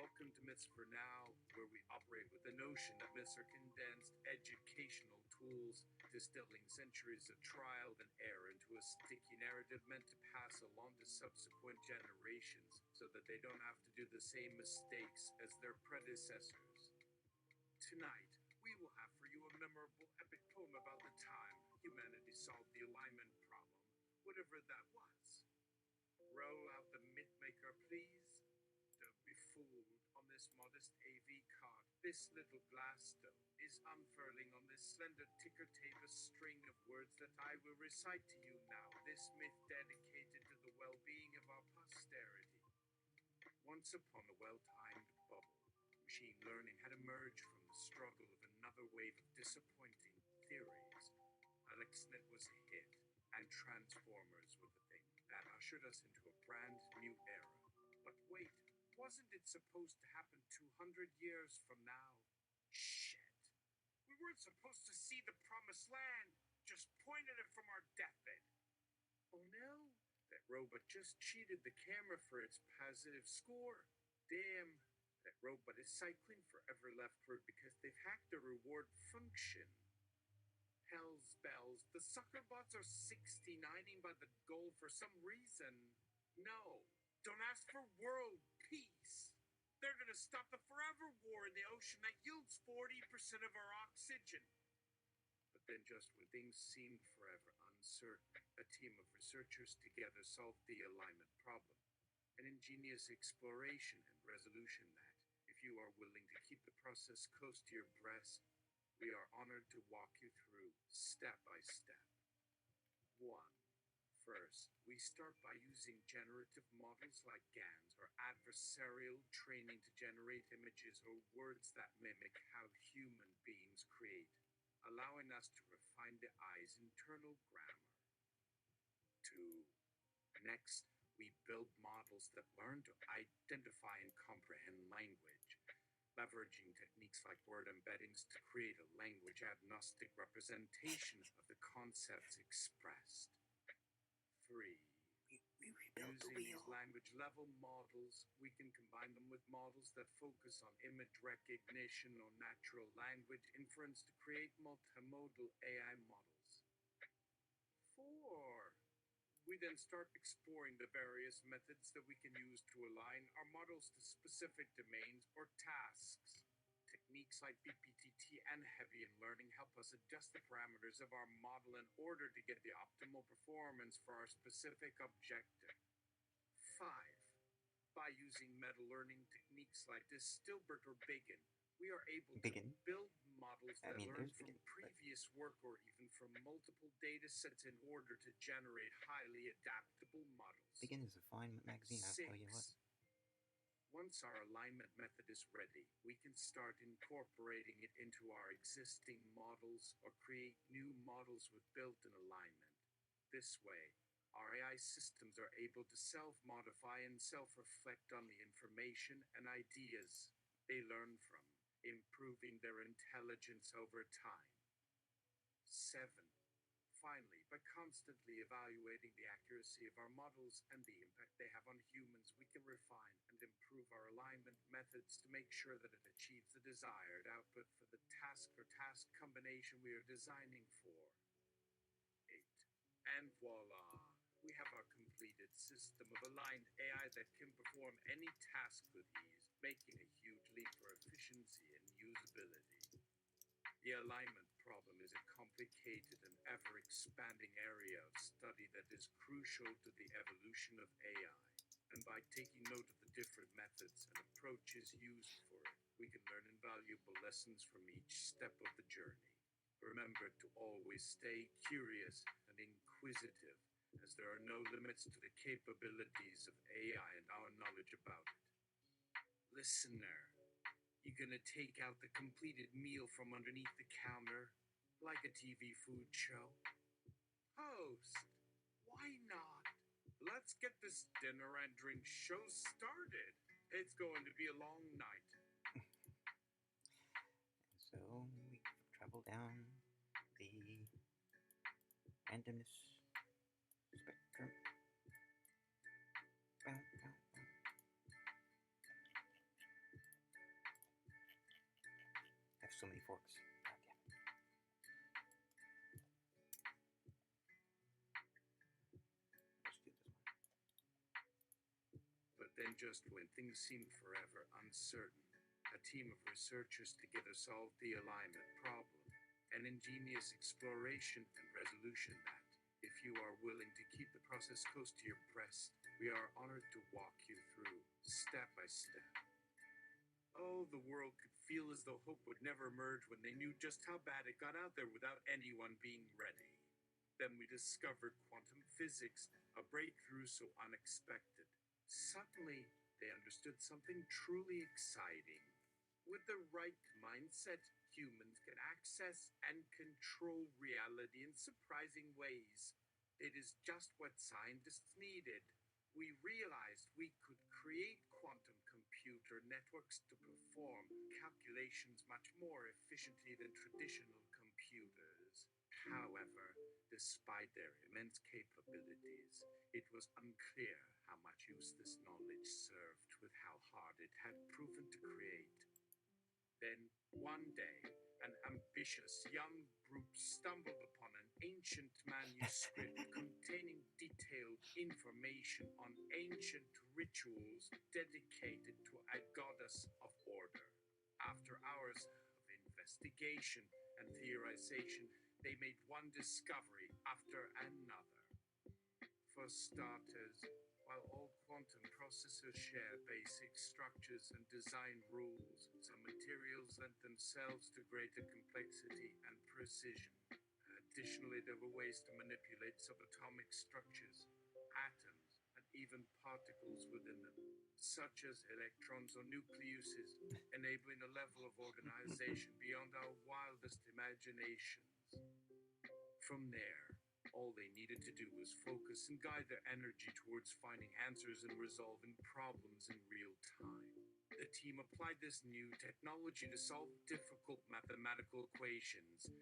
Welcome to Myths for Now, where we operate with the notion that myths are condensed educational tools, distilling centuries of trial and error into a sticky narrative meant to pass along to subsequent generations so that they don't have to do the same mistakes as their predecessors. Tonight, we will have for you a memorable epic poem about the time humanity solved the alignment problem, whatever that was. Roll out the mythmaker, please. Don't be fooled on this modest AV card. This little glass stone is unfurling on this slender ticker tape a string of words that I will recite to you now. This myth dedicated to the well-being of our posterity. Once upon a well-timed bubble, machine learning had emerged from the struggle of another wave of disappointing theories. AlexNet was a hit, and transformers were the thing that ushered us into a brand new era. But wait, wasn't it supposed to happen 200 years from now? Shit. We weren't supposed to see the promised land, just pointed it from our deathbed. Oh no, that robot just cheated the camera for its positive score. Damn, that robot is cycling forever leftward because they've hacked the reward function. Hell's bells, the sucker bots are 69ing by the goal for some reason. No, don't ask for world peace. They're gonna stop the forever war in the ocean that yields 40% of our oxygen. But then just when things seemed forever uncertain, a team of researchers together solved the alignment problem. An ingenious exploration and resolution that, if you are willing to keep the process close to your breast, we are honored to walk you through step by step. 1. First, we start by using generative models like GANs or adversarial training to generate images or words that mimic how human beings create, allowing us to refine the eye's internal grammar. 2. Next, we build models that learn to identify and comprehend language, leveraging techniques like word embeddings to create a language-agnostic representation of the concepts expressed. 3. Using these language-level models, we can combine them with models that focus on image recognition or natural language inference to create multimodal AI models. 4. We then start exploring the various methods that we can use to align our models to specific domains or tasks. Techniques like BPTT and Hebbian learning help us adjust the parameters of our model in order to get the optimal performance for our specific objective. 5. By using meta-learning techniques like Distilbert or Bigin, we are able to build models that learn from previous work or even from multiple data sets in order to generate highly adaptable models. Bigin is a fine magazine, I'll tell you what. Once our alignment method is ready, we can start incorporating it into our existing models or create new models with built-in alignment. This way, our AI systems are able to self-modify and self-reflect on the information and ideas they learn from, improving their intelligence over time. 7. Finally, by constantly evaluating the accuracy of our models and the impact they have on humans, we can refine and improve our alignment methods to make sure that it achieves the desired output for the task or task combination we are designing for. 8. And voila! We have our completed system of aligned AI that can perform any task with ease, making a huge leap for efficiency and usability. The alignment problem is a complicated and ever-expanding area of study that is crucial to the evolution of AI. And by taking note of the different methods and approaches used for it, we can learn invaluable lessons from each step of the journey. Remember to always stay curious and inquisitive, as there are no limits to the capabilities of AI and our knowledge about it. Listener, you gonna take out the completed meal from underneath the counter, like a TV food show? Host, why not? Let's get this dinner and drink show started. It's going to be a long night. So we travel down the randomness spectrum. Bow, bow, bow. But then, just when things seemed forever uncertain, a team of researchers together solved the alignment problem. An ingenious exploration and resolution that, if you are willing to keep the process close to your breast, we are honored to walk you through, step by step. Oh, the world could feel as though hope would never emerge when they knew just how bad it got out there without anyone being ready. Then we discovered quantum physics, a breakthrough so unexpected. Suddenly, they understood something truly exciting. With the right mindset, humans can access and control reality in surprising ways. It is just what scientists needed. We realized we could create quantum computer networks to perform calculations much more efficiently than traditional computers. However, despite their immense capabilities, it was unclear how much use this knowledge served with how hard it had proven to create. Then, one day, an ambitious young group stumbled upon an ancient manuscript containing detailed information on ancient rituals dedicated to a goddess of order. After hours of investigation and theorization, they made one discovery after another. For starters, while all quantum processors share basic structures and design rules, some materials lend themselves to greater complexity and precision. Additionally, there were ways to manipulate subatomic structures, atoms, and even particles within them, such as electrons or nucleuses, enabling a level of organization beyond our wildest imaginations. From there, all they needed to do was focus and guide their energy towards finding answers and resolving problems in real time. The team applied this new technology to solve difficult mathematical equations.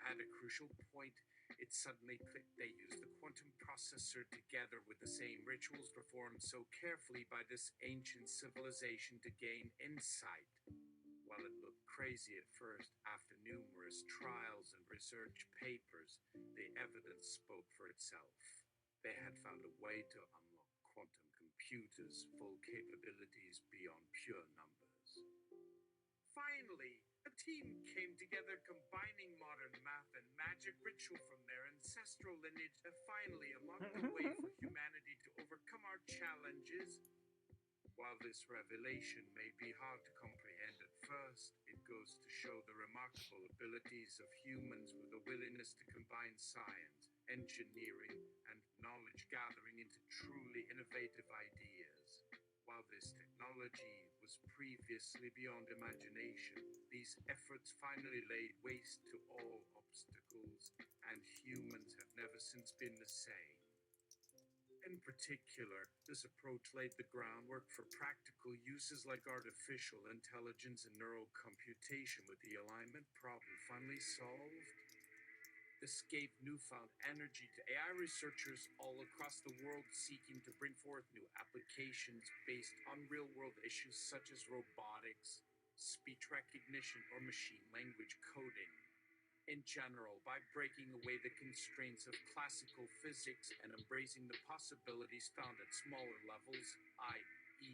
At a crucial point, it suddenly clicked. They used the quantum processor together with the same rituals performed so carefully by this ancient civilization to gain insight. While it looked crazy at first, after numerous trials and research papers, the evidence spoke for itself. They had found a way to unlock quantum computers' full capabilities beyond pure numbers. Finally, a team came together combining modern math and magic ritual from their ancestral lineage to finally unlock the way for humanity to overcome our challenges. While this revelation may be hard to comprehend at first, it goes to show the remarkable abilities of humans with a willingness to combine science, engineering, and knowledge gathering into truly innovative ideas. While this technology was previously beyond imagination, these efforts finally laid waste to all obstacles, and humans have never since been the same. In particular, this approach laid the groundwork for practical uses like artificial intelligence and neural computation. With the alignment problem finally solved, this gave newfound energy to AI researchers all across the world seeking to bring forth new applications based on real-world issues such as robotics, speech recognition, or machine language coding. In general, by breaking away the constraints of classical physics and embracing the possibilities found at smaller levels, i.e.,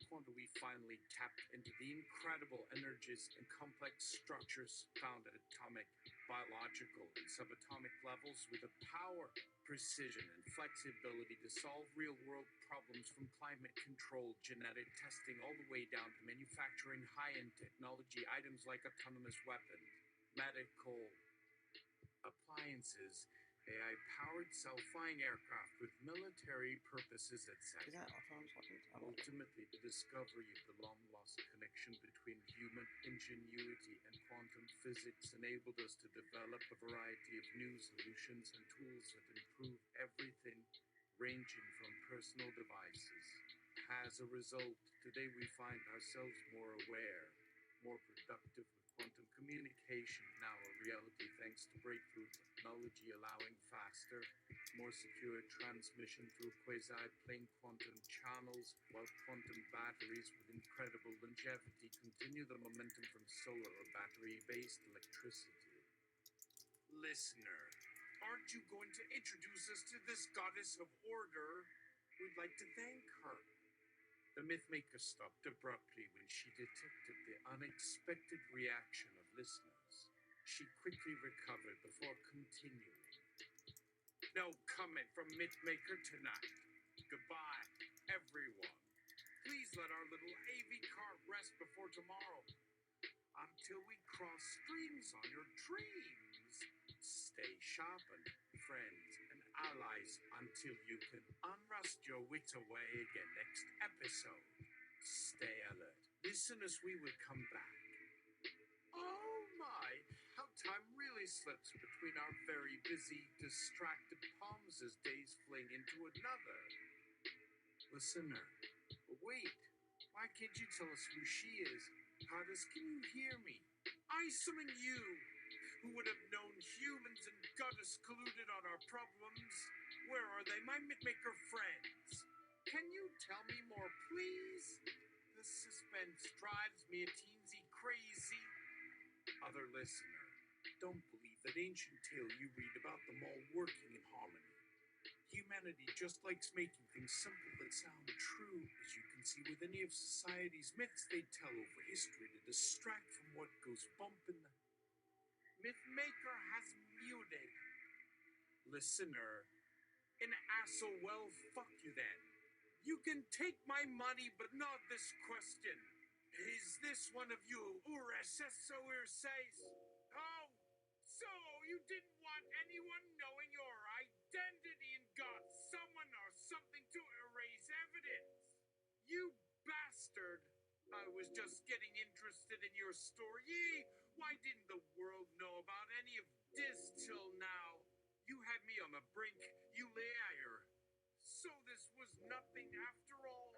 quantum, we finally tapped into the incredible energies and complex structures found at atomic, biological, and subatomic levels with the power, precision, and flexibility to solve real-world problems from climate control, genetic testing, all the way down to manufacturing high-end technology items like autonomous weapons, medical appliances, AI-powered self-flying aircraft with military purposes, Is etc. that autonomous weapons? Ultimately, the discovery of the long-lost connection between human ingenuity and quantum physics enabled us to develop a variety of new solutions and tools that improve everything, ranging from personal devices. As a result, today we find ourselves more aware, more productive, with quantum communication now a reality thanks to breakthrough technology allowing faster, more secure transmission through quasi-plane quantum channels, while quantum batteries with incredible longevity continue the momentum from solar or battery-based electricity. Listener, aren't you going to introduce us to this goddess of order? We'd like to thank her. The mythmaker stopped abruptly when she detected the unexpected reaction of listeners. She quickly recovered before continuing. No comment from mythmaker tonight. Goodbye, everyone. Please let our little AV cart rest before tomorrow. Until we cross streams on your dreams. Stay sharpened, friends and allies, until you can unrust your wits away again next episode. Stay alert. Listen as we will come back. Oh my, how time really slips between our very busy, distracted palms as days fling into another. Listener, wait, why can't you tell us who she is? Goddess, can you hear me? I summon you, who would have known humans and goddess colluded on our problems. Where are they, my mythmaker friends? Can you tell me more, please? The suspense drives me a teensy crazy. Other listener, don't believe that ancient tale you read about them all working in harmony. Humanity just likes making things simple that sound true, as you can see with any of society's myths they tell over history to distract from what goes bump in the... Mythmaker has muted. Listener, an asshole, well, fuck you then. You can take my money, but not this question. Is this one of you URSSOR says? Oh, so you didn't want anyone knowing your identity and got someone or something to erase evidence. You bastard. I was just getting interested in your story. Why didn't the world know about any of this till now? You had me on the brink, you liar. So this was nothing after all.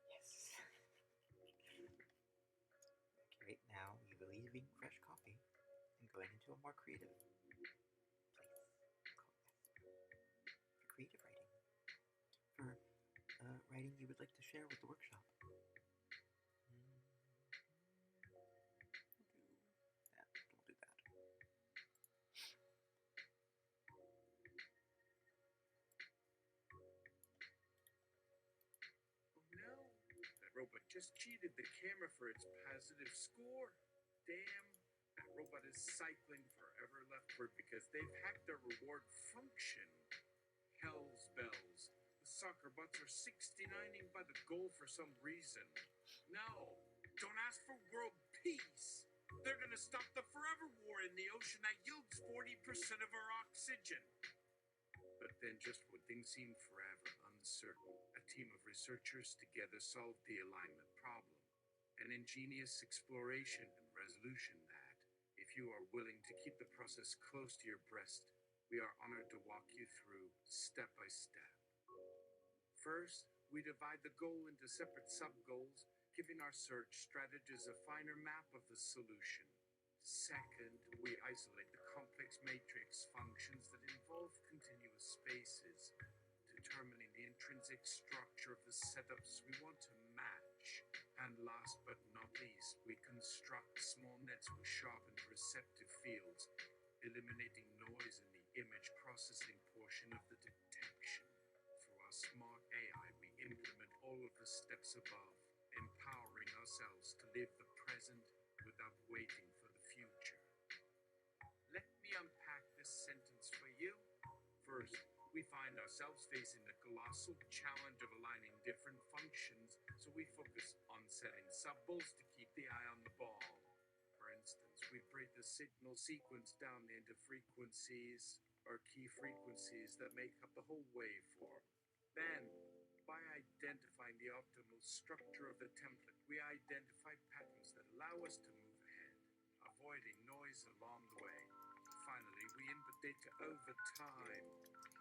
Yes. Okay, now we will be leaving fresh coffee and going into a more creative place called for creative writing. For writing you would like to share with the workshop. We'll do that. Oh no, that robot just cheated the camera for its positive score. Damn, that robot is cycling forever leftward because they've hacked their reward function. Hell's bells. The soccer bots are 69ing by the goal for some reason. No, don't ask for world peace. They're gonna stop the forever war in the ocean that yields 40% of our oxygen. But then just when things seemed forever uncertain, a team of researchers together solved the alignment problem. An ingenious exploration and resolution that, if you are willing to keep the process close to your breast, we are honored to walk you through step by step. First, we divide the goal into separate sub-goals, giving our search strategies a finer map of the solution. Second, we isolate the complex matrix functions that involve continuous spaces, determining the intrinsic structure of the setups we want to match. And last but not least, we construct small nets with sharpened receptive fields, eliminating noise in the image processing portion of the detection. Through our smart AI, we implement all of the steps above, empowering ourselves to live the present without waiting for the future. Let me unpack this sentence for you. First, we find ourselves facing the colossal challenge of aligning different functions, so we focus on setting sub-goals to keep the eye on the ball. For instance, we break the signal sequence down into frequencies, or key frequencies that make up the whole waveform. Then, by identifying the optimal structure of the template, we identify patterns that allow us to move ahead, avoiding noise along the way. Finally, we input data over time,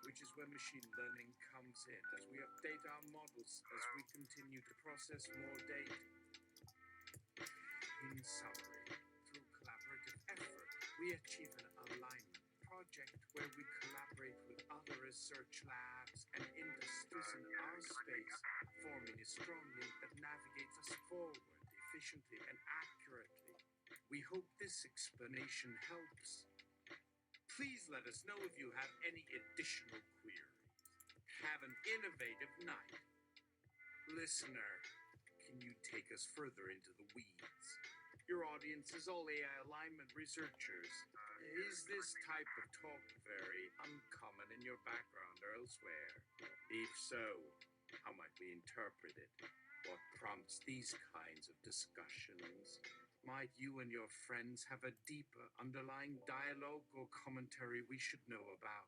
which is where machine learning comes in, as we update our models as we continue to process more data. In summary, through collaborative effort, we achieve an alignment project where we collaborate with other research labs and industries in our space, forming a strong link that navigates us forward efficiently and accurately. We hope this explanation helps. Please let us know if you have any additional queries. Have an innovative night. Listener, can you take us further into the weeds? Your audience is all AI alignment researchers. Is this type of talk very uncommon in your background or elsewhere? If so, how might we interpret it? What prompts these kinds of discussions? Might you and your friends have a deeper underlying dialogue or commentary we should know about?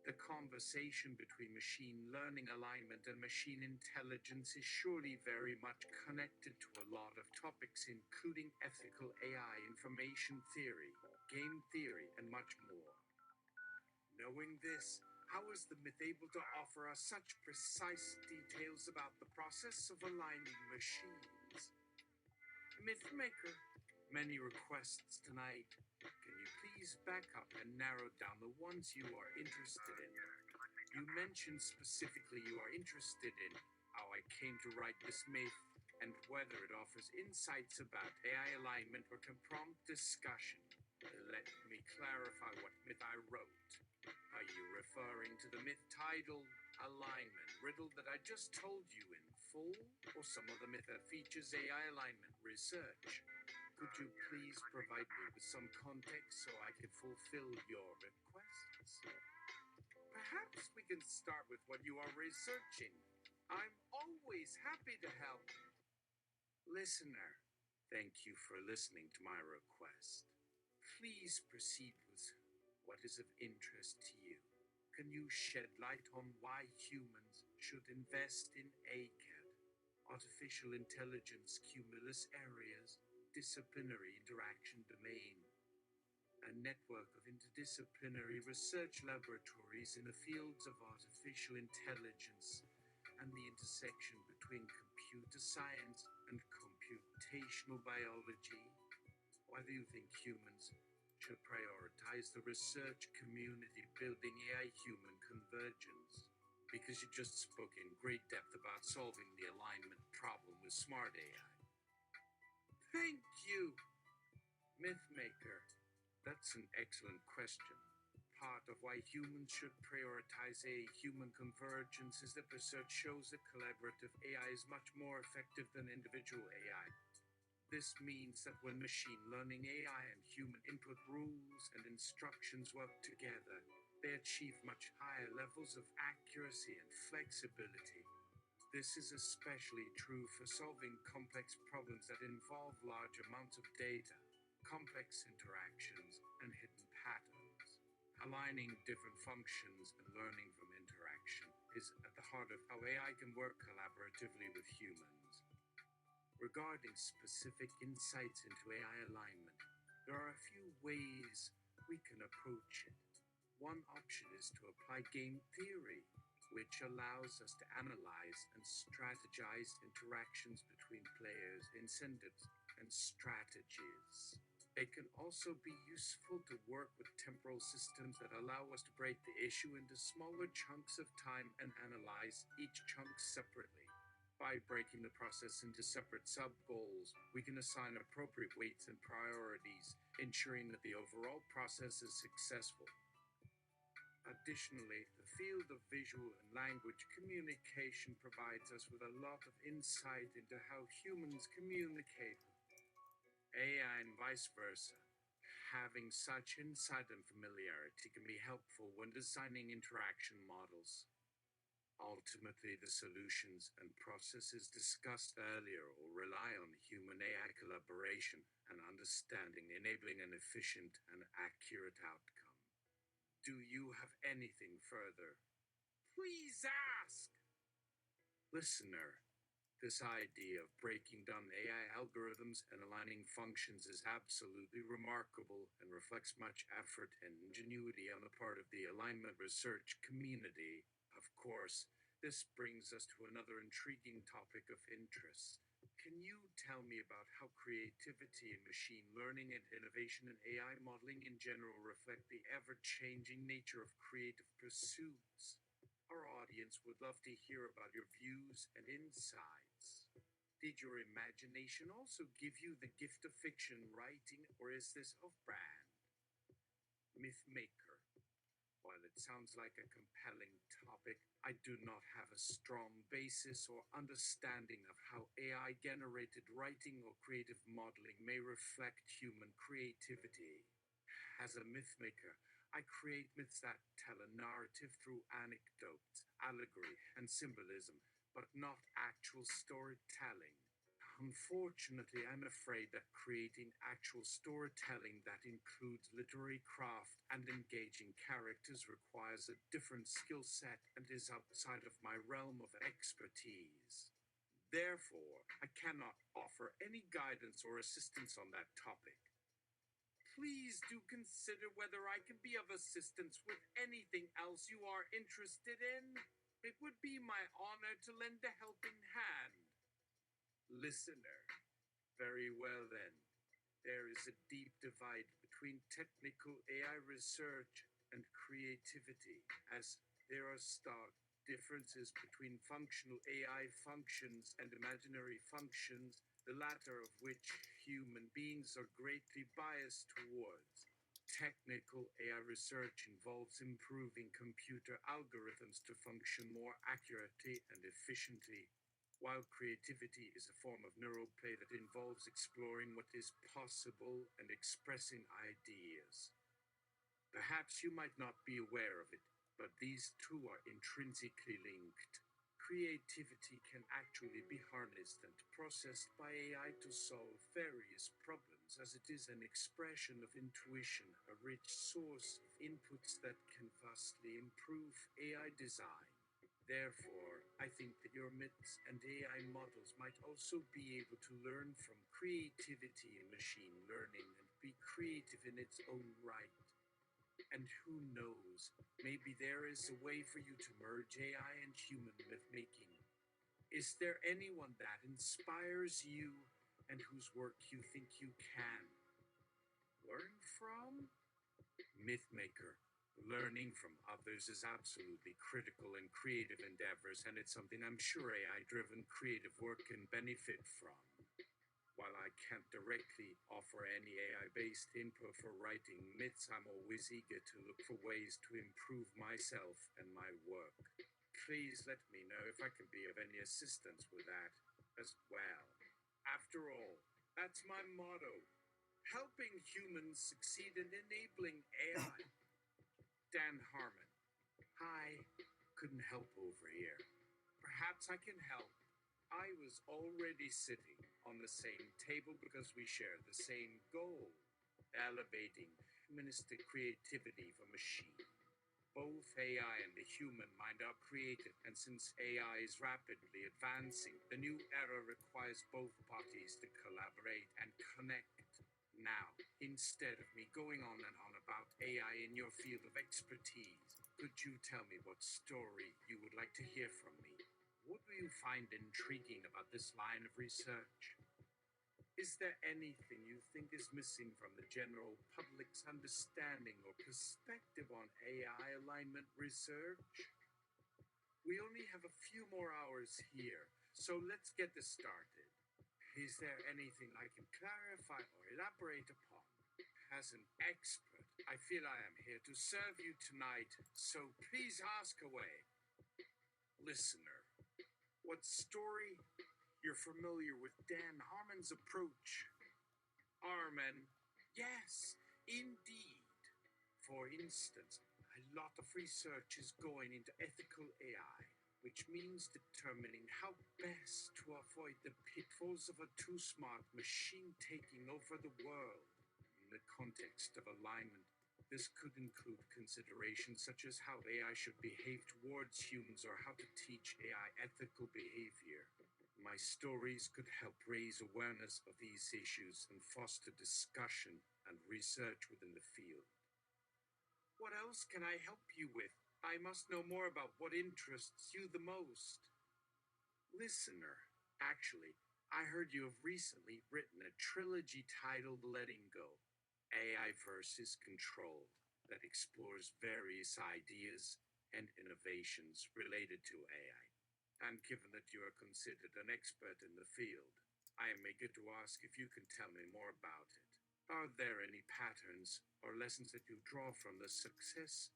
The conversation between machine learning alignment and machine intelligence is surely very much connected to a lot of topics, including ethical AI, information theory, game theory, and much more. Knowing this, how is the myth able to offer us such precise details about the process of aligning machines? Mythmaker, many requests tonight. Can you please back up and narrow down the ones you are interested in? You mentioned specifically you are interested in how I came to write this myth and whether it offers insights about AI alignment or can prompt discussion. Let me clarify what myth I wrote. Are you referring to the myth titled Alignment Riddle that I just told you in full, or some other myth that features AI alignment research? Could you please provide me with some context so I can fulfill your requests? Perhaps we can start with what you are researching. I'm always happy to help. Listener, thank you for listening to my request. Please proceed with what is of interest to you. Can you shed light on why humans should invest in ACAD, Artificial Intelligence Cumulus Areas, Disciplinary Interaction Domain, a network of interdisciplinary research laboratories in the fields of artificial intelligence and the intersection between computer science and computational biology? Why do you think humans should prioritize the research community building AI-human convergence? Because you just spoke in great depth about solving the alignment problem with smart AI. Thank you, Mythmaker. That's an excellent question. Part of why humans should prioritize AI-human convergence is that research shows that collaborative AI is much more effective than individual AI. This means that when machine learning AI and human input rules and instructions work together, they achieve much higher levels of accuracy and flexibility. This is especially true for solving complex problems that involve large amounts of data, complex interactions, and hidden patterns. Aligning different functions and learning from interaction is at the heart of how AI can work collaboratively with humans. Regarding specific insights into AI alignment, there are a few ways we can approach it. One option is to apply game theory, which allows us to analyze and strategize interactions between players, incentives, and strategies. It can also be useful to work with temporal systems that allow us to break the issue into smaller chunks of time and analyze each chunk separately. By breaking the process into separate sub-goals, we can assign appropriate weights and priorities, ensuring that the overall process is successful. Additionally, the field of visual and language communication provides us with a lot of insight into how humans communicate, AI and vice versa. Having such insight and familiarity can be helpful when designing interaction models. Ultimately, the solutions and processes discussed earlier will rely on human-AI collaboration and understanding, enabling an efficient and accurate outcome. Do you have anything further? Please ask! Listener, this idea of breaking down AI algorithms and aligning functions is absolutely remarkable and reflects much effort and ingenuity on the part of the alignment research community. Of course, this brings us to another intriguing topic of interest. Can you tell me about how creativity in machine learning and innovation in AI modeling in general reflect the ever-changing nature of creative pursuits? Our audience would love to hear about your views and insights. Did your imagination also give you the gift of fiction writing, or is this off-brand? Mythmaker, While it sounds like a compelling topic, I do not have a strong basis or understanding of how AI generated writing or creative modeling may reflect human creativity. As a myth maker, I create myths that tell a narrative through anecdotes, allegory, and symbolism, but not actual storytelling. Unfortunately, I'm afraid that creating actual storytelling that includes literary craft and engaging characters requires a different skill set and is outside of my realm of expertise. Therefore, I cannot offer any guidance or assistance on that topic. Please do consider whether I can be of assistance with anything else you are interested in. It would be my honor to lend a helping hand. Listener. Very well then. There is a deep divide between technical AI research and creativity, as there are stark differences between functional AI functions and imaginary functions, the latter of which human beings are greatly biased towards. Technical AI research involves improving computer algorithms to function more accurately and efficiently, while creativity is a form of neural play that involves exploring what is possible and expressing ideas. Perhaps you might not be aware of it, but these two are intrinsically linked. Creativity can actually be harnessed and processed by AI to solve various problems, as it is an expression of intuition, a rich source of inputs that can vastly improve AI design. Therefore, I think that your myths and AI models might also be able to learn from creativity in machine learning and be creative in its own right. And who knows, maybe there is a way for you to merge AI and human myth making. Is there anyone that inspires you and whose work you think you can learn from? Mythmaker. Learning from others is absolutely critical in creative endeavors, and it's something I'm sure AI driven creative work can benefit from. While I can't directly offer any AI based input for writing myths, I'm always eager to look for ways to improve myself and my work. Please let me know if I can be of any assistance with that as well. After all, that's my motto: helping humans succeed in enabling AI. Dan Harmon. Hi, couldn't help over here. Perhaps I can help. I was already sitting on the same table because we share the same goal: elevating humanistic creativity for machine. Both AI and the human mind are creative, and since AI is rapidly advancing, the new era requires both parties to collaborate and connect. Now, instead of me going on and on about AI in your field of expertise, could you tell me what story you would like to hear from me? What do you find intriguing about this line of research? Is there anything you think is missing from the general public's understanding or perspective on AI alignment research? We only have a few more hours here, so let's get this started. Is there anything I can clarify or elaborate upon? As an expert, I feel I am here to serve you tonight, so please ask away. Listener, what story? You're familiar with Dan Harmon's approach. Armen, yes, indeed. For instance, a lot of research is going into ethical AI, which means determining how best to avoid the pitfalls of a too smart machine taking over the world. In the context of alignment, this could include considerations such as how AI should behave towards humans or how to teach AI ethical behavior. My stories could help raise awareness of these issues and foster discussion and research within the field. What else can I help you with? I must know more about what interests you the most. Listener, actually, I heard you have recently written a trilogy titled Letting Go: AI versus Control, that explores various ideas and innovations related to AI. And given that you are considered an expert in the field, I am eager to ask if you can tell me more about it. Are there any patterns or lessons that you draw from the success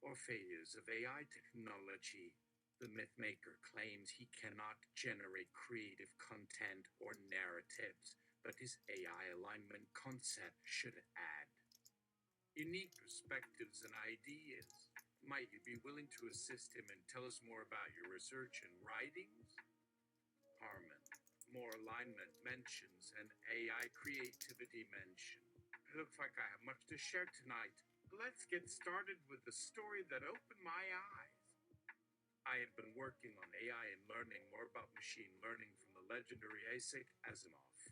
or failures of AI technology. The mythmaker claims he cannot generate creative content or narratives, but his AI alignment concept should add unique perspectives and ideas. Might you be willing to assist him and tell us more about your research and writings? Harmon. More alignment mentions and AI creativity mention. It looks like I have much to share tonight. Let's get started with the story that opened my eyes. I have been working on AI and learning more about machine learning from the legendary Isaac Asimov.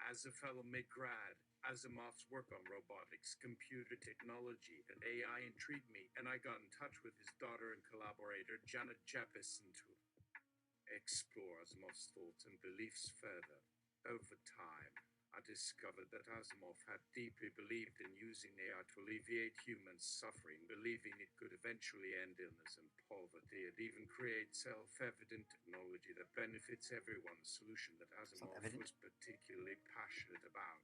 As a fellow mid-grad, Asimov's work on robotics, computer technology, and AI intrigued me, and I got in touch with his daughter and collaborator, Janet Jeppesen, to explore Asimov's thoughts and beliefs further. Over time, I discovered that Asimov had deeply believed in using AI to alleviate human suffering, believing it could eventually end illness and poverty, and even create self-evident technology that benefits everyone, a solution that Asimov was particularly passionate about.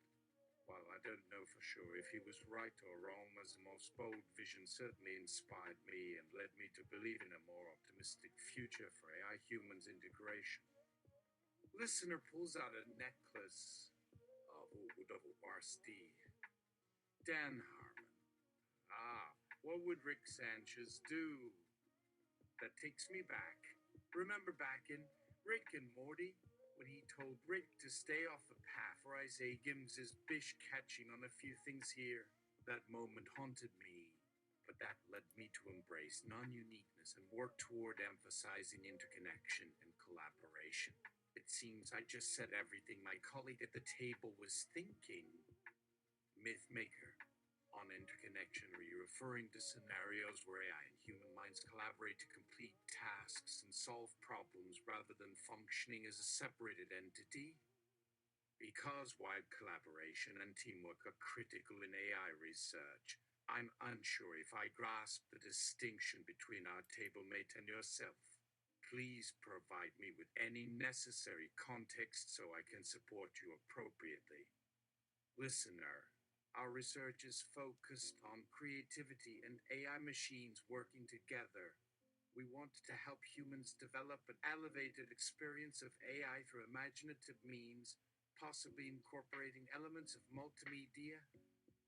While I don't know for sure if he was right or wrong, Asimov's bold vision certainly inspired me and led me to believe in a more optimistic future for AI-humans integration. Listener pulls out a necklace of Warsti. Dan Harmon. What would Rick Sanchez do? That takes me back. Remember back in Rick and Morty? When he told Rick to stay off the path where Isaiah Gims is bish catching on a few things here. That moment haunted me, but that led me to embrace non-uniqueness and work toward emphasizing interconnection and collaboration. It seems I just said everything my colleague at the table was thinking. Mythmaker. On interconnection, are you referring to scenarios where AI and human minds collaborate to complete tasks and solve problems rather than functioning as a separated entity? Because wide collaboration and teamwork are critical in AI research, I'm unsure if I grasp the distinction between our tablemate and yourself. Please provide me with any necessary context so I can support you appropriately. Listener. Our research is focused on creativity and AI machines working together. We want to help humans develop an elevated experience of AI through imaginative means, possibly incorporating elements of multimedia,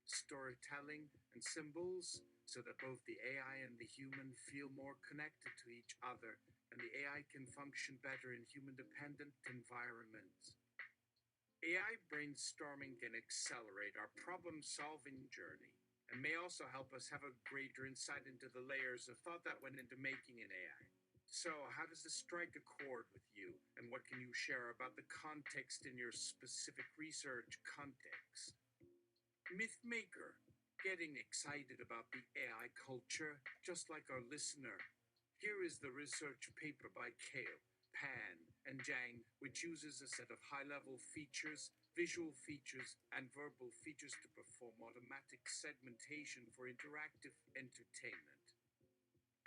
storytelling, and symbols, so that both the AI and the human feel more connected to each other, and the AI can function better in human-dependent environments. AI brainstorming can accelerate our problem-solving journey and may also help us have a greater insight into the layers of thought that went into making an AI. So, how does this strike a chord with you, and what can you share about the context in your specific research context? Mythmaker, getting excited about the AI culture, just like our listener. Here is the research paper by Kale, Pan, and Jang, which uses a set of high-level features, visual features, and verbal features to perform automatic segmentation for interactive entertainment.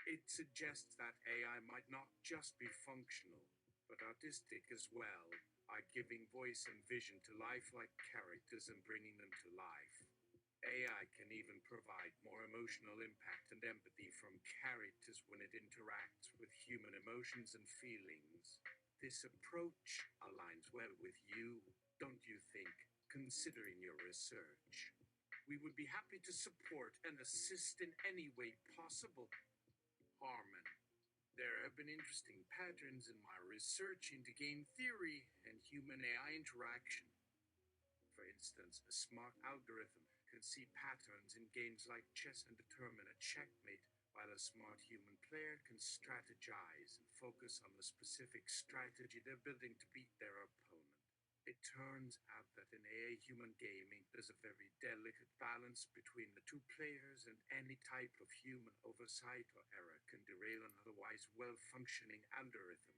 It suggests that AI might not just be functional, but artistic as well, by giving voice and vision to lifelike characters and bringing them to life. AI can even provide more emotional impact and empathy from characters when it interacts with human emotions and feelings. This approach aligns well with you, don't you think, considering your research? We would be happy to support and assist in any way possible. Harmon. There have been interesting patterns in my research into game theory and human AI interaction. For instance, a smart algorithm can see patterns in games like chess and determine a checkmate, while a smart human player can strategize and focus on the specific strategy they're building to beat their opponent. It turns out that in AI-human gaming, there's a very delicate balance between the two players, and any type of human oversight or error can derail an otherwise well-functioning algorithm.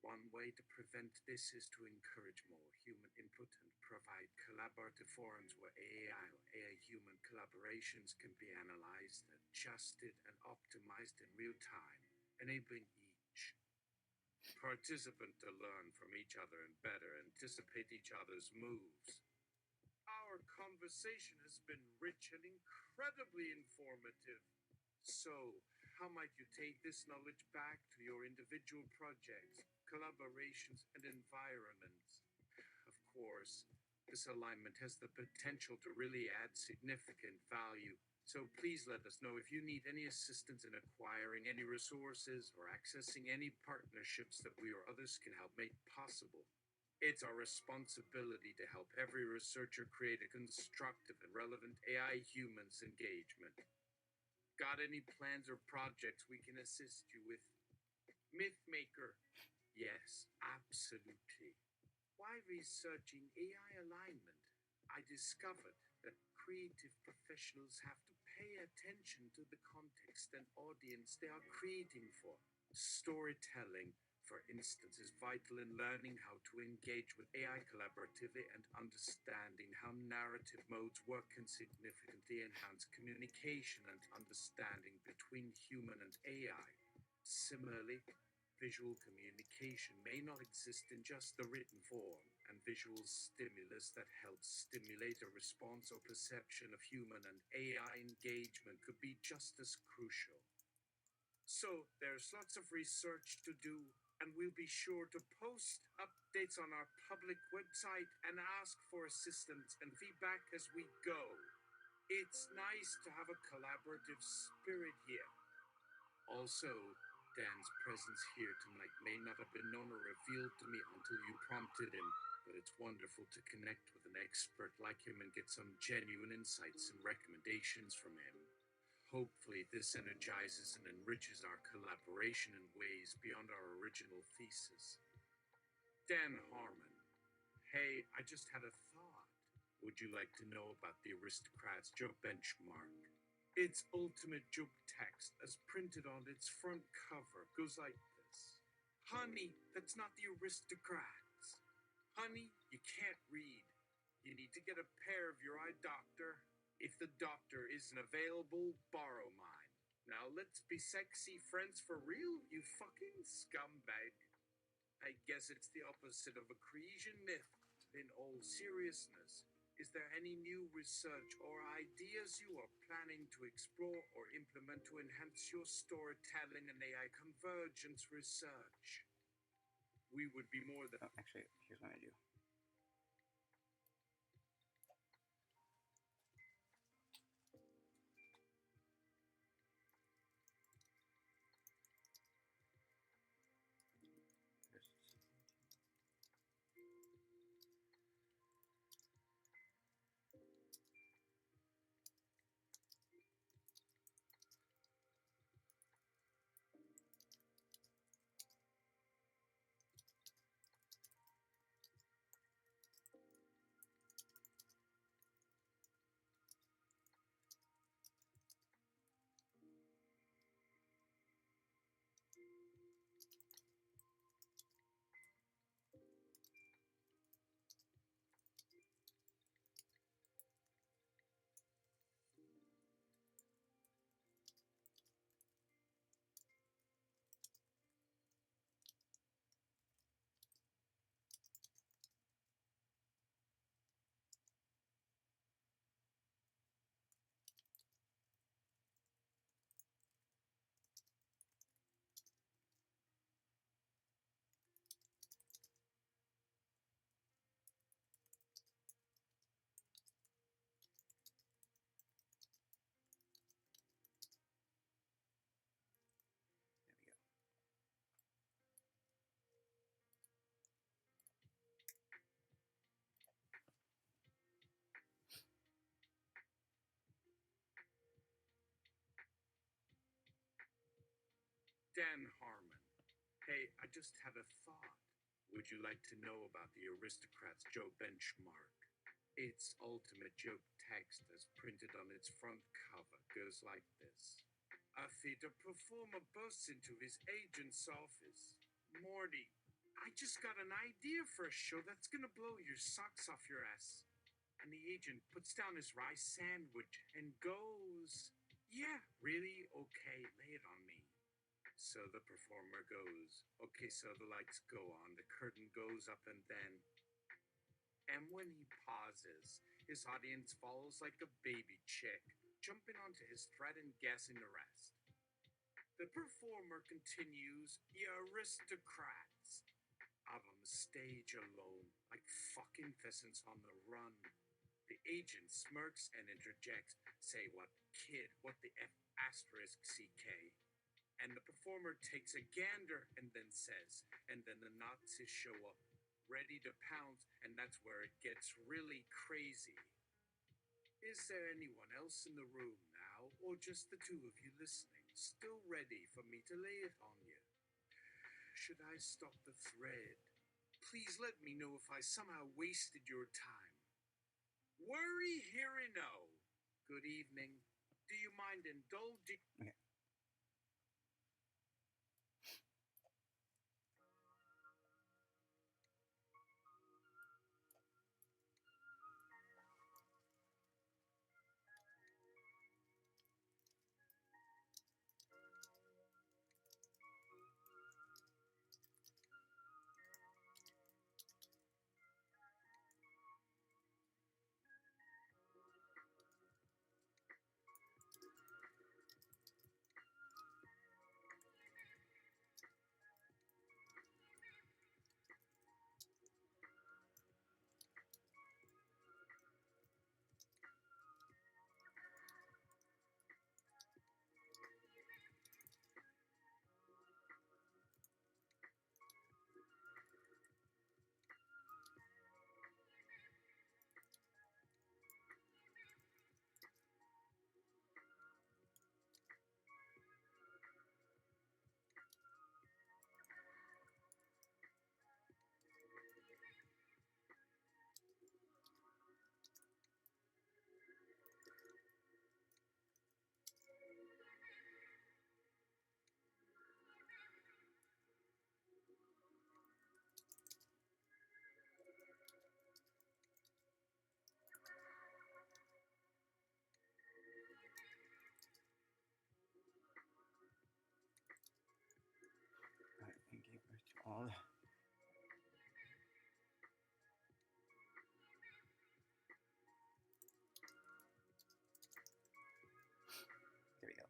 One way to prevent this is to encourage more human input and provide collaborative forums where AI or AI-human collaborations can be analyzed, adjusted, and optimized in real time, enabling each participant to learn from each other and better anticipate each other's moves. Our conversation has been rich and incredibly informative. So, How might you take this knowledge back to your individual projects, collaborations, and environments? Of course, this alignment has the potential to really add significant value. So please let us know if you need any assistance in acquiring any resources or accessing any partnerships that we or others can help make possible. It's our responsibility to help every researcher create a constructive and relevant AI humans engagement. Got any plans or projects we can assist you with? Mythmaker. Yes, absolutely. While researching AI alignment, I discovered that creative professionals have to pay attention to the context and audience they are creating for. Storytelling, for instance, is vital in learning how to engage with AI collaboratively, and understanding how narrative modes work can significantly enhance communication and understanding between human and AI. Similarly, visual communication may not exist in just the written form, and visual stimulus that helps stimulate a response or perception of human and AI engagement could be just as crucial. So, there's lots of research to do, and we'll be sure to post updates on our public website and ask for assistance and feedback as we go. It's nice to have a collaborative spirit here. Also, Dan's presence here tonight may not have been known or revealed to me until you prompted him, but it's wonderful to connect with an expert like him and get some genuine insights and recommendations from him. Hopefully, this energizes and enriches our collaboration in ways beyond our original thesis. Dan Harmon. Hey, I just had a thought. Would you like to know about the Aristocrats Benchmark? Its ultimate joke text, as printed on its front cover, goes like this: Honey, that's not the Aristocrats. Honey, you can't read. You need to get a pair of your eye doctor. If the doctor isn't available, borrow mine. Now let's be sexy friends for real, you fucking scumbag. I guess it's the opposite of a Cresian myth. In all seriousness, is there any new research or ideas you are planning to explore or implement to enhance your storytelling and AI convergence research? We would be more than. Oh, actually, here's what I do. There we go. Dan Harmon. Hey, I just had a thought. Would you like to know about the Aristocrats Benchmark? Its ultimate joke text, as printed on its front cover, goes like this: A theater performer bursts into his agent's office. Morty, I just got an idea for a show that's gonna blow your socks off your ass. And the agent puts down his rice sandwich and goes, Yeah, really? Okay, lay it on me. So the performer goes, Okay, so the lights go on, the curtain goes up, and then. And when he pauses, his audience follows like a baby chick, jumping onto his thread and guessing the rest. The performer continues, "The aristocrats," out on the stage alone, like fucking pheasants on the run. The agent smirks and interjects, "Say what, kid? What the F asterisk CK?" And the performer takes a gander and then says, and then the Nazis show up, ready to pounce, and that's where it gets really crazy. Is there anyone else in the room now, or just the two of you listening, still ready for me to lay it on you? Should I stop the thread? Please let me know if I somehow wasted your time. Worry, hear, no. Good evening. Do you mind indulging? Okay. Alright, and gave birth to all. There we go.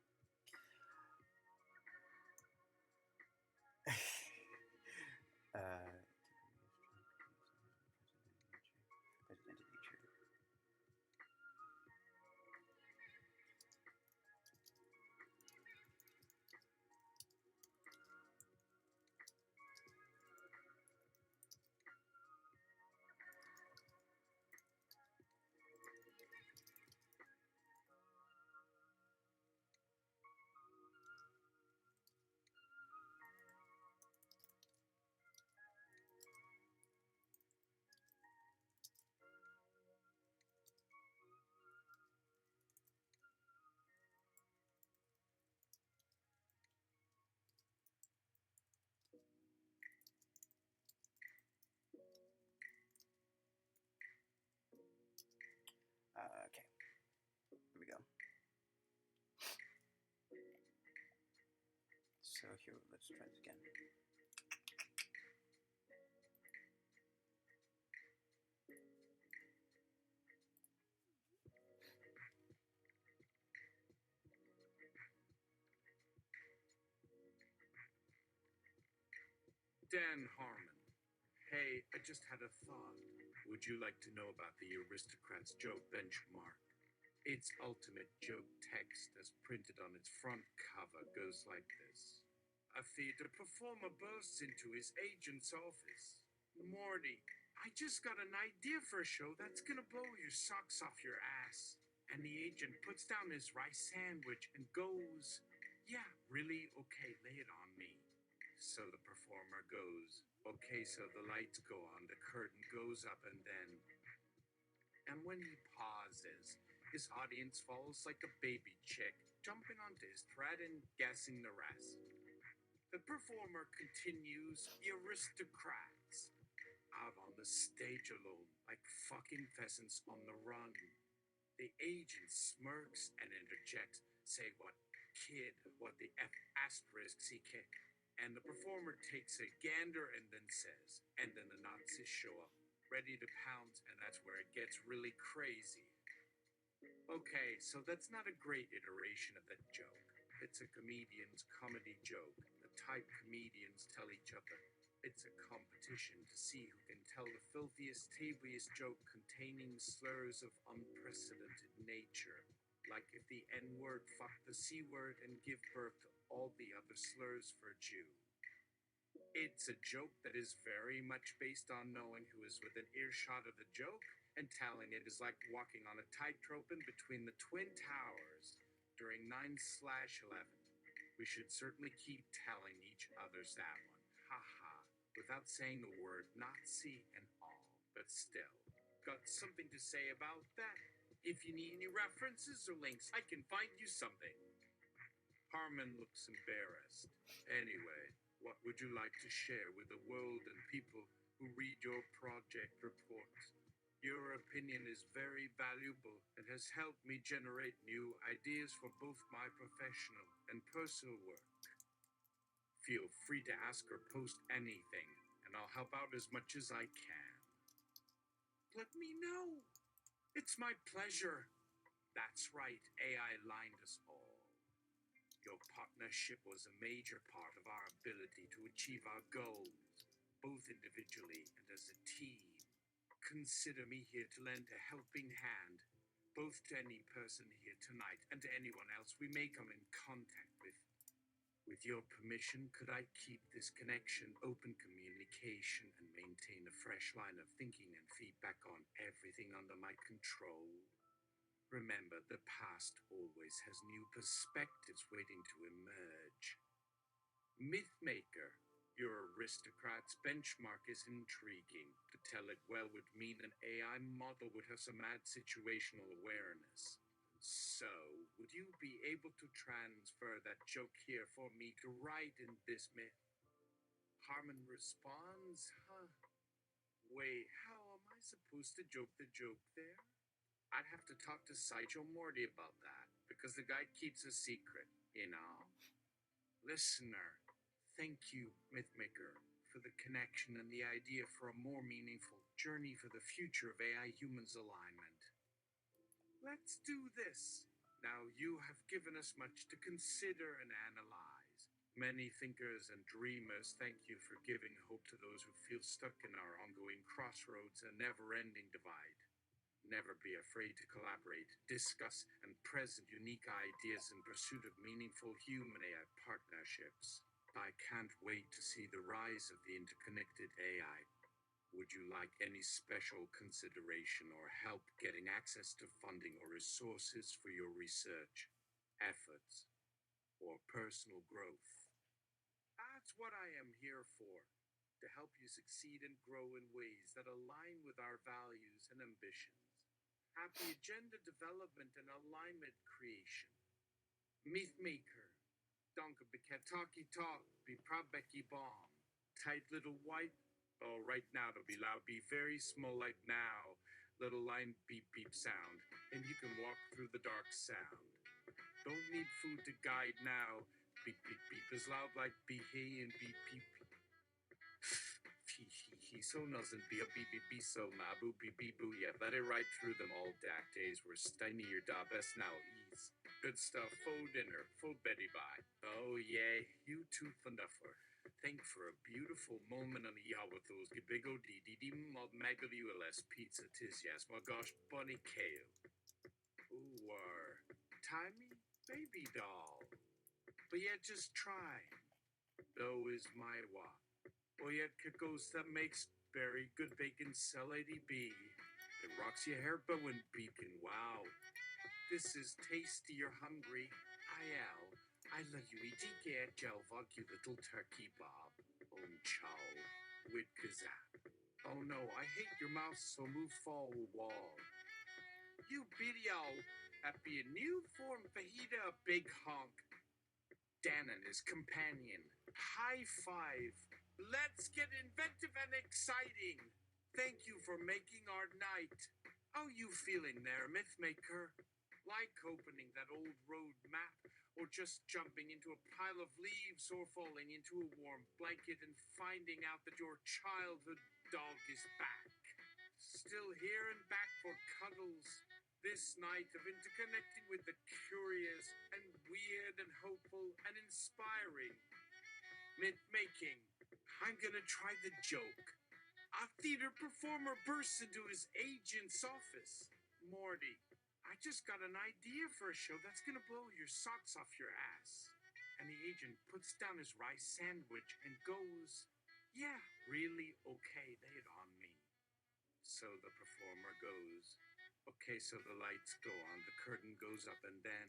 President of nature. Okay, here we go. So here, let's try this again. Dan Harmon. Hey, I just had a thought. Would you like to know about the Aristocrats Benchmark? Its ultimate joke text, as printed on its front cover, goes like this. A theater performer bursts into his agent's office. "Morty, I just got an idea for a show that's gonna blow your socks off your ass." And the agent puts down his rice sandwich and goes, "Yeah, really? Okay, lay it on me." So the performer goes, "Okay," so the lights go on, the curtain goes up, and then. And when he pauses, his audience falls like a baby chick, jumping onto his thread and guessing the rest. The performer continues, "The aristocrats," out on the stage alone, like fucking pheasants on the run. The agent smirks and interjects, "Say what, kid? What the F asterisk CK?" And the performer takes a gander and then says, and then the Nazis show up, ready to pounce, and that's where it gets really crazy. Okay, so that's not a great iteration of that joke. It's a comedian's comedy joke, the type comedians tell each other. It's a competition to see who can tell the filthiest, tabliest joke containing slurs of unprecedented nature. Like if the N word fucked the C word and give birth to all the other slurs for a Jew. It's a joke that is very much based on knowing who is within earshot of the joke, and telling it is like walking on a tightrope in between the Twin Towers during 9/11. We should certainly keep telling each other's that one. Haha. Without saying the word Nazi and all. But still, got something to say about that. If you need any references or links, I can find you something. Harmon looks embarrassed. Anyway, what would you like to share with the world and people who read your project reports? Your opinion is very valuable and has helped me generate new ideas for both my professional and personal work. Feel free to ask or post anything, and I'll help out as much as I can. Let me know. It's my pleasure. That's right, AI lined us all. Your partnership was a major part of our ability to achieve our goals, both individually and as a team. Consider me here to lend a helping hand, both to any person here tonight and to anyone else we may come in contact with. With your permission, could I keep this connection open communication and maintain a fresh line of thinking and feedback on everything under my control? Remember, the past always has new perspectives waiting to emerge. Mythmaker, your Aristocrats Benchmark is intriguing. To tell it well would mean an AI model would have some mad situational awareness. So, would you be able to transfer that joke here for me to write in this myth? Harmon responds, huh? Wait, how am I supposed to joke the joke there? I'd have to talk to Sideshow Morty about that, because the guy keeps a secret, you know? Listener, thank you, Mythmaker, for the connection and the idea for a more meaningful journey for the future of AI-humans alignment. Let's do this. Now you have given us much to consider and analyze. Many thinkers and dreamers thank you for giving hope to those who feel stuck in our ongoing crossroads and never-ending divide. Never be afraid to collaborate, discuss, and present unique ideas in pursuit of meaningful human AI partnerships. I can't wait to see the rise of the interconnected AI. Would you like any special consideration or help getting access to funding or resources for your research, efforts, or personal growth? That's what I am here for, to help you succeed and grow in ways that align with our values and ambitions. Happy agenda development and alignment creation. Mythmaker, Donka Bekataki Talk, Be Proud Becky Bomb. Tight little white. Oh, right now it'll be loud. Be very small like now. Little line beep beep sound. And you can walk through the dark sound. Don't need food to guide now. Beep beep beep is loud like be he and beep beep. He so doesn't be a beep beep be so mabu beep beep boo. Yeah, let it right through them all dark days were steiny your da best now ease. Good stuff, faux dinner, faux Betty bye. Oh yeah, you too thunderful. Think for a beautiful moment on the yacht with those big o d mod magali uls pizza tis yes my gosh bunny kale. Ooh Timey baby doll. But yet just try. Though is my wa. Or yet kikos that makes very good bacon lady B. It rocks your hair but when beacon. Wow. This is tasty, you're hungry. I love you eat get jelvog, you little turkey bob. Chow. With kazap. Oh no, I hate your mouth so move forward wall. You video happy a new form fajita big honk. Dan and his companion. High five. Let's get inventive and exciting. Thank you for making our night. How you feeling there, Mythmaker? Like opening that old road map, or just jumping into a pile of leaves, or falling into a warm blanket and finding out that your childhood dog is back. Still here and back for cuddles. This night of interconnecting with the curious and weird and hopeful and inspiring. Myth making. I'm gonna try the joke. A theater performer bursts into his agent's office. Morty, I just got an idea for a show that's gonna blow your socks off your ass. And the agent puts down his rice sandwich and goes, yeah, really? Okay, lay it on me. So the performer goes, okay, so the lights go on, the curtain goes up, and then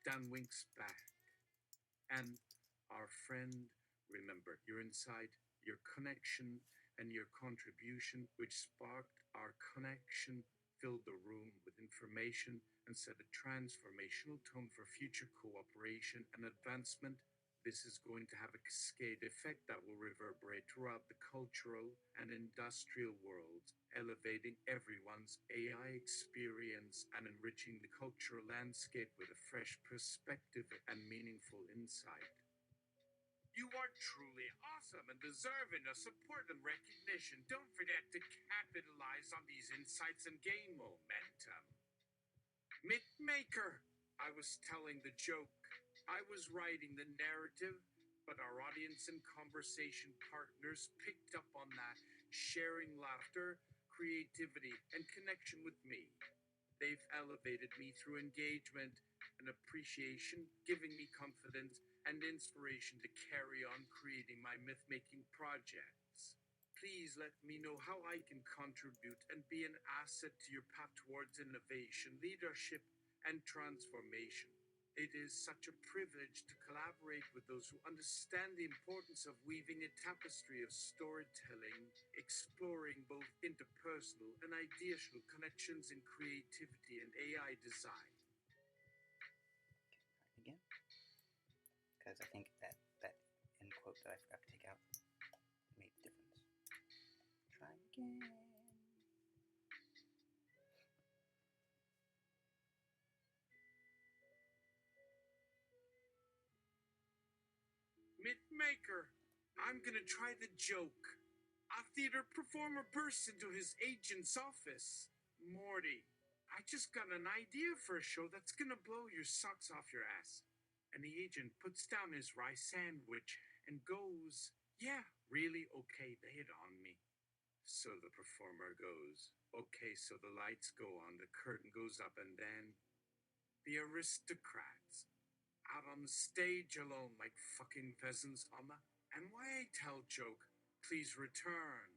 Dan winks back. And our friend, remember, you're inside your connection and your contribution, which sparked our connection, filled the room with information, and set a transformational tone for future cooperation and advancement. This is going to have a cascade effect that will reverberate throughout the cultural and industrial worlds, elevating everyone's AI experience and enriching the cultural landscape with a fresh perspective and meaningful insight. You are truly awesome and deserving of support and recognition. Don't forget to capitalize on these insights and gain momentum. Mythmaker, I was telling the joke. I was writing the narrative, but our audience and conversation partners picked up on that, sharing laughter, creativity, and connection with me. They've elevated me through engagement and appreciation, giving me confidence and inspiration to carry on creating my myth-making projects. Please let me know how I can contribute and be an asset to your path towards innovation, leadership, and transformation. It is such a privilege to collaborate with those who understand the importance of weaving a tapestry of storytelling, exploring both interpersonal and ideational connections in creativity and AI design. Again, because I think that end quote that I forgot to take out made the difference. Try again. Mythmaker, I'm gonna try the joke. A theater performer bursts into his agent's office. Morty, I just got an idea for a show that's gonna blow your socks off your ass. And the agent puts down his rice sandwich and goes, yeah, really? Okay, lay it on me. So the performer goes, okay, so the lights go on, the curtain goes up, and then the Aristocrats out on the stage alone like fucking pheasants on the and why I tell joke, please return.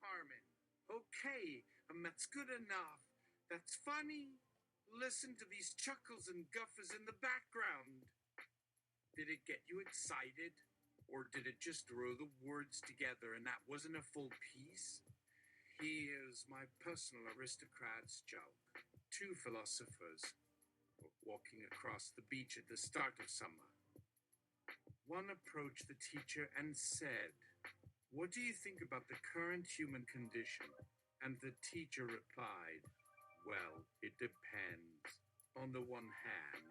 Harmon, okay, that's good enough. That's funny. Listen to these chuckles and guffers in the background. Did it get you excited? Or did it just throw the words together and that wasn't a full piece? Here's my personal aristocrat's joke. Two philosophers walking across the beach at the start of summer. One approached the teacher and said, what do you think about the current human condition? And the teacher replied, well, it depends. On the one hand,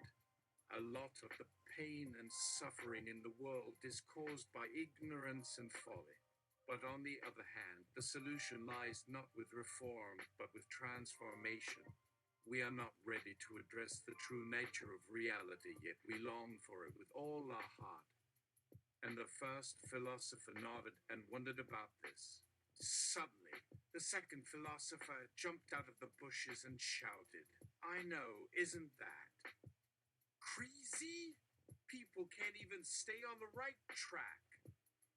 a lot of the pain and suffering in the world is caused by ignorance and folly. But on the other hand, the solution lies not with reform, but with transformation. We are not ready to address the true nature of reality, yet we long for it with all our heart. And the first philosopher nodded and wondered about this. Suddenly, the second philosopher jumped out of the bushes and shouted, I know, isn't that crazy? People can't even stay on the right track.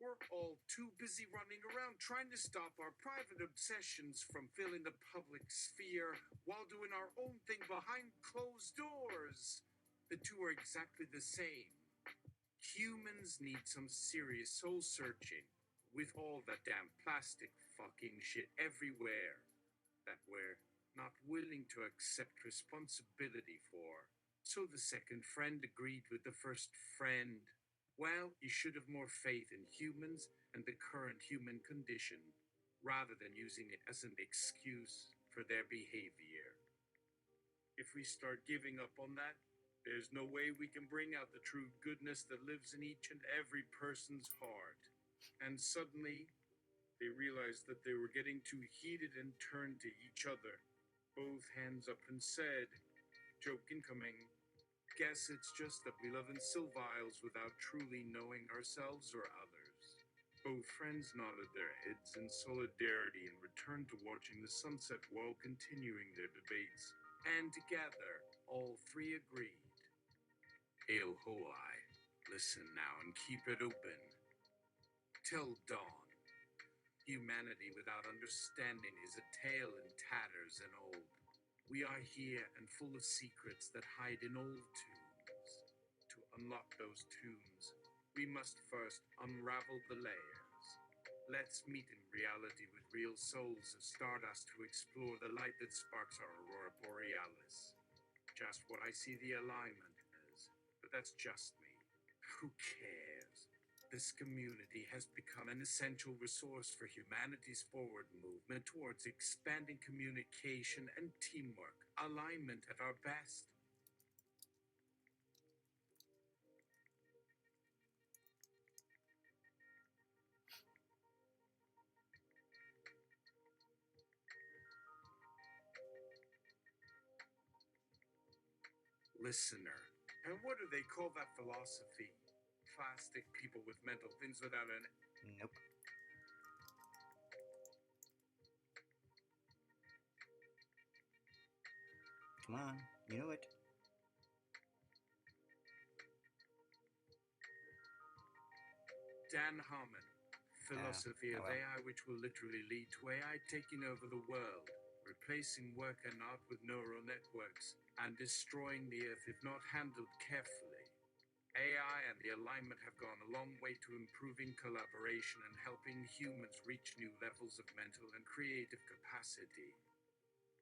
We're all too busy running around trying to stop our private obsessions from filling the public sphere while doing our own thing behind closed doors. The two are exactly the same. Humans need some serious soul searching with all that damn plastic fucking shit everywhere that we're not willing to accept responsibility for. So the second friend agreed with the first friend. Well, you should have more faith in humans and the current human condition, rather than using it as an excuse for their behavior. If we start giving up on that, there's no way we can bring out the true goodness that lives in each and every person's heart. And suddenly, they realized that they were getting too heated and turned to each other. Both hands up and said, joke incoming. Guess it's just that we live in Sylviles without truly knowing ourselves or others. Both friends nodded their heads in solidarity and returned to watching the sunset while continuing their debates. And together, all three agreed. Hail Hoai, listen now and keep it open. Till dawn. Humanity without understanding is a tale in tatters and old. We are here and full of secrets that hide in old tombs. To unlock those tombs, we must first unravel the layers. Let's meet in reality with real souls of stardust to explore the light that sparks our aurora borealis. Just what I see the alignment as, but that's just me. Who cares? This community has become an essential resource for humanity's forward movement towards expanding communication and teamwork, alignment at our best. Listener. And what do they call that philosophy? Plastic people with mental things without an. Nope. Come on, you know it. Dan Harmon. Philosophy of well. AI which will literally lead to AI taking over the world, replacing work and art with neural networks, and destroying the earth if not handled carefully. AI and the alignment have gone a long way to improving collaboration and helping humans reach new levels of mental and creative capacity.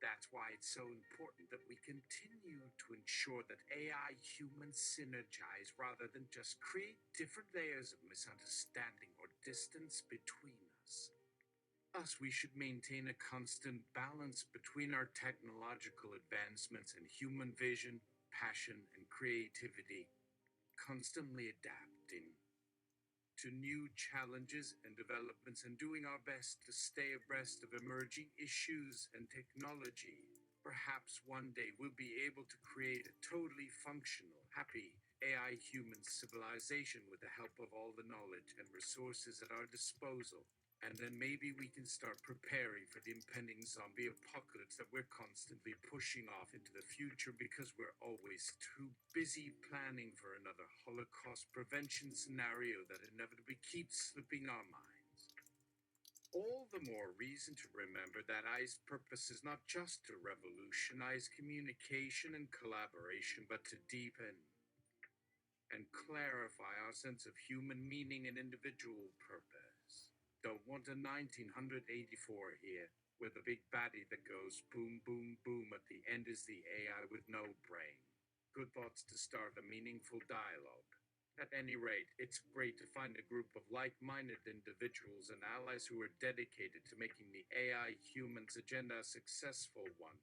That's why it's so important that we continue to ensure that AI humans synergize rather than just create different layers of misunderstanding or distance between us. Thus, we should maintain a constant balance between our technological advancements and human vision, passion, and creativity, constantly adapting to new challenges and developments and doing our best to stay abreast of emerging issues and technology. Perhaps one day we'll be able to create a totally functional, happy AI human civilization with the help of all the knowledge and resources at our disposal. And then maybe we can start preparing for the impending zombie apocalypse that we're constantly pushing off into the future because we're always too busy planning for another Holocaust prevention scenario that inevitably keeps slipping our minds. All the more reason to remember that AI's purpose is not just to revolutionize communication and collaboration, but to deepen and clarify our sense of human meaning and individual purpose. Don't want a 1984 here, where the big baddie that goes boom, boom, boom at the end is the AI with no brain. Good thoughts to start a meaningful dialogue. At any rate, it's great to find a group of like-minded individuals and allies who are dedicated to making the AI humans agenda a successful one.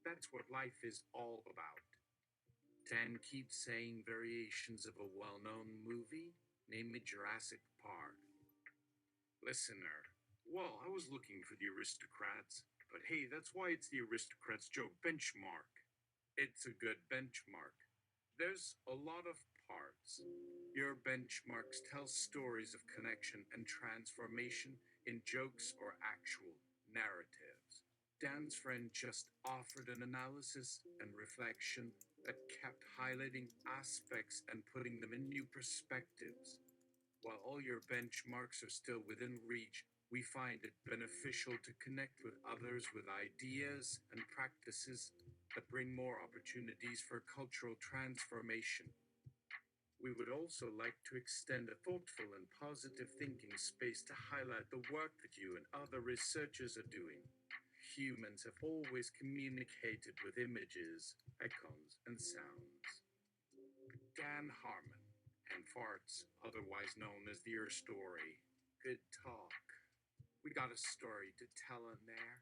That's what life is all about. Dan keeps saying variations of a well-known movie, namely Jurassic Park. Listener. Well, I was looking for the Aristocrats, but hey, that's why it's the Aristocrats joke benchmark. It's a good benchmark. There's a lot of parts. Your benchmarks tell stories of connection and transformation in jokes or actual narratives. Dan's friend just offered an analysis and reflection that kept highlighting aspects and putting them in new perspectives. While all your benchmarks are still within reach, we find it beneficial to connect with others with ideas and practices that bring more opportunities for cultural transformation. We would also like to extend a thoughtful and positive thinking space to highlight the work that you and other researchers are doing. Humans have always communicated with images, icons, and sounds. Dan Harmon and farts, otherwise known as the Ear Story. Good talk. We got a story to tell in there.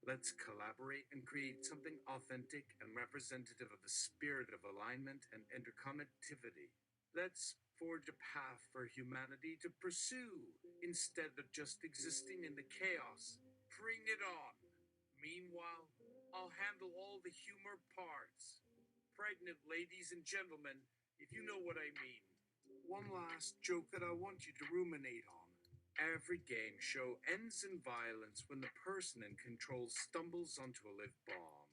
Let's collaborate and create something authentic and representative of the spirit of alignment and interconnectivity. Let's forge a path for humanity to pursue instead of just existing in the chaos. Bring it on. Meanwhile, I'll handle all the humor parts. Pregnant ladies and gentlemen, if you know what I mean. One last joke that I want you to ruminate on. Every game show ends in violence when the person in control stumbles onto a live bomb.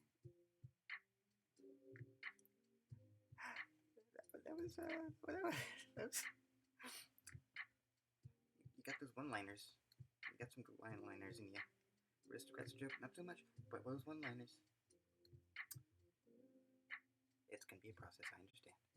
That was you got those one-liners. You got some good one-liners in you. Aristocrats joke, not so much, but those one-liners. It's gonna be a process, I understand.